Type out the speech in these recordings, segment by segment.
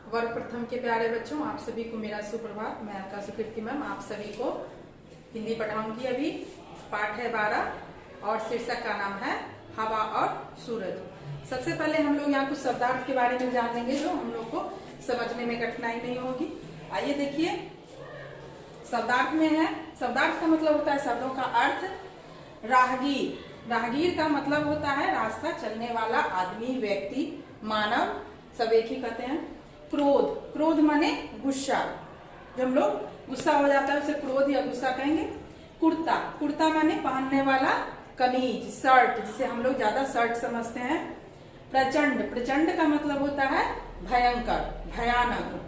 वर्ग प्रथम के प्यारे बच्चों, आप सभी को मेरा सुप्रभात। मैं आपका सुकृति मैम आप सभी को हिंदी पढ़ाऊंगी। अभी पाठ है 12 और शीर्षक का नाम है हवा और सूरज। सबसे पहले हम लोग यहाँ कुछ शब्दार्थ के बारे में जान लेंगे जो हम लोग को समझने में कठिनाई नहीं होगी। आइए देखिए, शब्दार्थ में है, शब्दार्थ का मतलब होता है शब्दों का अर्थ। राहगीर, राहगीर का मतलब होता है रास्ता चलने वाला आदमी, व्यक्ति, मानव, सब एक ही कहते हैं। क्रोध, क्रोध माने गुस्सा, जब हम लोग गुस्सा हो जाता है उसे क्रोध या गुस्सा कहेंगे। कुर्ता, कुर्ता माने पहनने वाला कमीज, शर्ट, जिसे हम लोग ज्यादा शर्ट समझते हैं। प्रचंड, प्रचंड का मतलब होता है भयंकर, भयानक।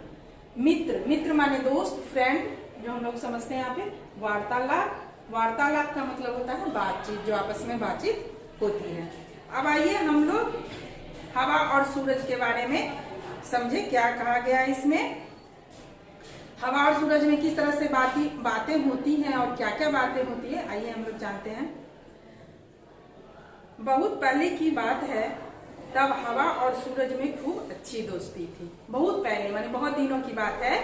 मित्र, मित्र माने दोस्त, फ्रेंड, जो हम लोग समझते हैं यहाँ पे। वार्तालाप, वार्तालाप का मतलब होता है बातचीत, जो आपस में बातचीत होती है। अब आइए हम लोग हवा और सूरज के बारे में समझे क्या कहा गया है इसमें। हवा और सूरज में किस तरह से बातें होती हैं और क्या क्या बातें होती है, आइए हम लोग जानते हैं। बहुत पहले की बात है, तब हवा और सूरज में खूब अच्छी दोस्ती थी। बहुत पहले माने बहुत दिनों की बात है।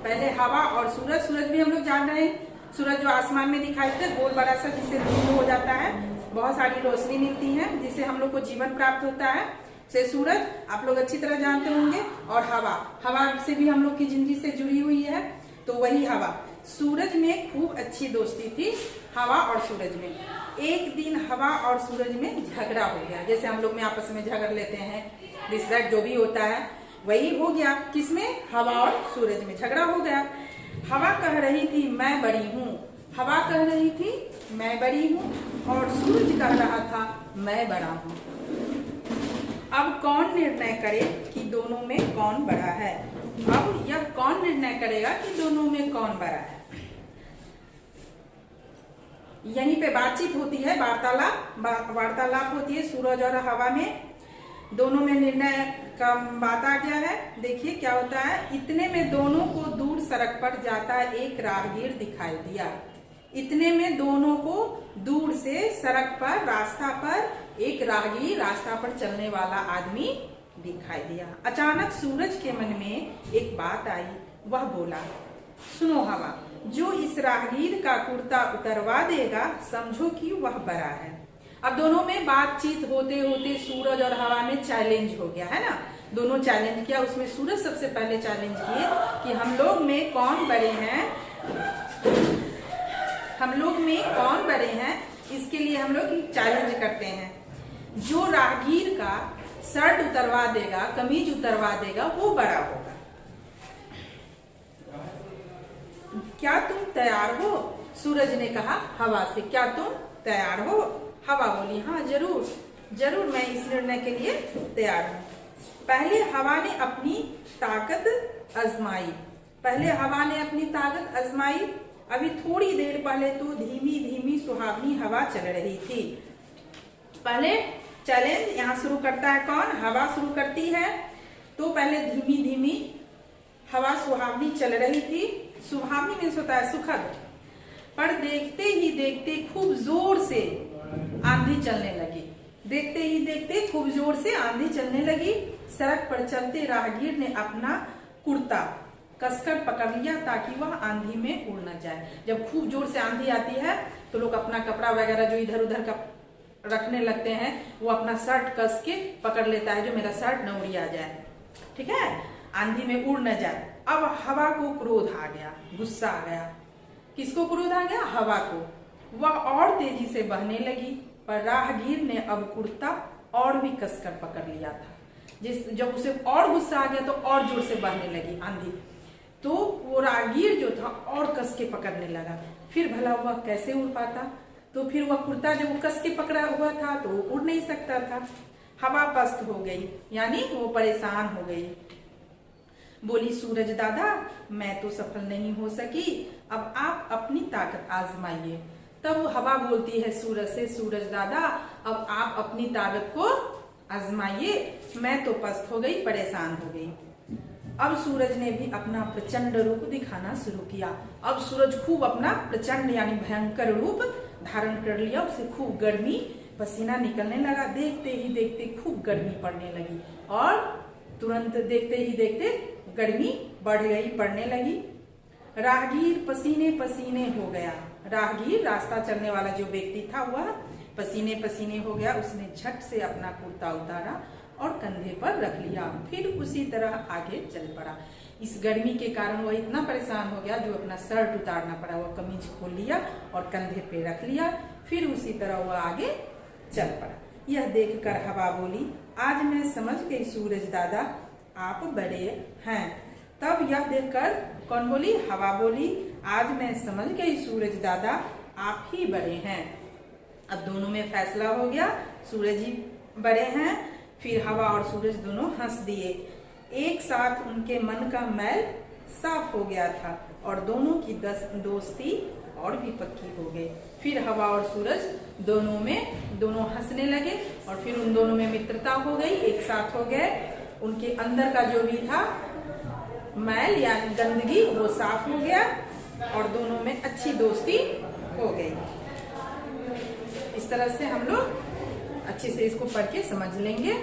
पहले हवा और सूरज, सूरज भी हम लोग जान रहे हैं, सूरज जो आसमान में दिखाई देता है, गोल बड़ा सा, जिससे धूप हो जाता है, बहुत सारी रोशनी मिलती है, जिससे हम लोग को जीवन प्राप्त होता है। से सूरज आप लोग अच्छी तरह जानते होंगे। और हवा, हवा से भी हम लोग की जिंदगी से जुड़ी हुई है, तो वही हवा। सूरज में खूब अच्छी दोस्ती थी हवा और सूरज में। एक दिन हवा और सूरज में झगड़ा हो गया, जैसे हम लोग में आपस में झगड़ लेते हैं, दिस दैट जो भी होता है वही हो गया। किसमें? हवा और सूरज में झगड़ा हो गया। हवा कह रही थी मैं बड़ी हूँ, हवा कह रही थी मैं बड़ी हूँ, और सूरज कह रहा था मैं बड़ा हूँ। अब कौन निर्णय करे कि दोनों में कौन बड़ा है? अब यह कौन निर्णय करेगा कि दोनों में कौन बड़ा है? यहीं पे बातचीत होती है, वार्तालाप होती है सूरज और हवा में। दोनों में निर्णय का बात आ गया है। देखिए क्या होता है। इतने में दोनों को दूर सड़क पर जाता एक राहगीर दिखाई दिया। इतने में दोनों को दूर से सड़क पर, रास्ता पर एक राहगीर, रास्ता पर चलने वाला आदमी दिखाई दिया। अचानक सूरज के मन में एक बात आई। वह बोला, सुनो हवा, जो इस राहगीर का कुर्ता उतरवा देगा समझो कि वह बड़ा है। अब दोनों में बातचीत होते होते सूरज और हवा में चैलेंज हो गया है ना। दोनों चैलेंज किया। उसमें सूरज सबसे पहले चैलेंज किए कि हम लोग में कौन बड़े हैं, हम लोग में कौन बड़े हैं, इसके लिए हम लोग चैलेंज करते हैं। जो राहगीर का शर्ट उतरवा देगा, कमीज उतरवा देगा, वो बड़ा होगा। क्या तुम तैयार हो? सूरज ने कहा हवा से, क्या तुम तैयार हो? हवा बोली हाँ जरूर, जरूर मैं इस निर्णय के लिए तैयार हूँ। पहले हवा ने अपनी ताकत आजमाई, पहले हवा ने अपनी ताकत आजमाई। अभी थोड़ी देर पहले तो धीमी धीमी सुहावनी हवा चल रही थी। पहले चैलेंज यहाँ शुरू करता है कौन? हवा शुरू करती है। तो पहले धीमी धीमी हवा सुहावनी चल रही थी। सुहावनी मीन्स होता है सुखद। पर देखते ही देखते खूब जोर से आंधी चलने लगी। देखते ही देखते खूब जोर से आंधी चलने लगी। सड़क पर चलते राहगीर ने अपना कुर्ता कसकर पकड़ लिया ताकि वह आंधी में उड़ न जाए। जब खूब जोर से आंधी आती है तो लोग अपना कपड़ा वगैरह जो इधर उधर का रखने लगते हैं, वो अपना शर्ट कस के पकड़ लेता है, जो मेरा शर्ट न उड़िया जाए, ठीक है, आंधी में उड़ न जाए। अब हवा को क्रोध आ गया, गुस्सा आ गया। किसको क्रोध आ गया? हवा को। वह और तेजी से बहने लगी, पर राहगीर ने अब कुर्ता और भी कसकर पकड़ लिया था। जब उसे और गुस्सा आ गया तो और जोर से बहने लगी आंधी, तो वो राहगीर जो था और कस के पकड़ने लगा। फिर भला वह कैसे उड़ पाता? तो फिर वह कुर्ता जब वो कस के पकड़ा हुआ था तो उड़ नहीं सकता था। हवा पस्त हो गई, यानी वो परेशान हो गई। बोली सूरज दादा, मैं तो सफल नहीं हो सकी, अब आप अपनी ताकत आजमाइए। तब हवा बोलती है सूरज से, सूरज दादा अब आप अपनी ताकत को आजमाइए, मैं तो पस्त हो गई, परेशान हो गई। अब सूरज ने भी अपना प्रचंड रूप दिखाना शुरू किया। अब सूरज खूब अपना प्रचंड यानी भयंकर रूप धारण कर लिया। उसे खूब गर्मी, पसीना निकलने लगा। देखते ही देखते खूब गर्मी पड़ने लगी और तुरंत देखते ही देखते गर्मी बढ़ गई, बढ़ने लगी। राहगीर पसीने पसीने हो गया। राहगीर रास्ता चलने वाला जो व्यक्ति था वह पसीने पसीने हो गया। उसने झट से अपना कुर्ता उतारा और कंधे पर रख लिया, फिर उसी तरह आगे चल पड़ा। इस गर्मी के कारण वह इतना परेशान हो गया जो अपना शर्ट उतारना पड़ा। वह कमीज खोल लिया और कंधे पे रख लिया, फिर उसी तरह वह आगे चल पड़ा। यह देखकर हवा बोली, आज मैं समझ गई सूरज दादा आप बड़े हैं। तब यह देखकर कौन बोली? हवा बोली, आज मैं समझ गई सूरज दादा आप ही बड़े हैं। अब दोनों में फैसला हो गया, सूरज ही बड़े हैं। फिर हवा और सूरज दोनों हंस दिए। एक साथ उनके मन का मैल साफ हो गया था और दोनों की दोस्ती और भी पक्की हो गई। फिर हवा और सूरज दोनों हंसने लगे और फिर उन दोनों में मित्रता हो गई, एक साथ हो गए। उनके अंदर का जो भी था मैल या गंदगी वो साफ हो गया और दोनों में अच्छी दोस्ती हो गई। इस तरह से हम लोग अच्छे से इसको पढ़ के समझ लेंगे।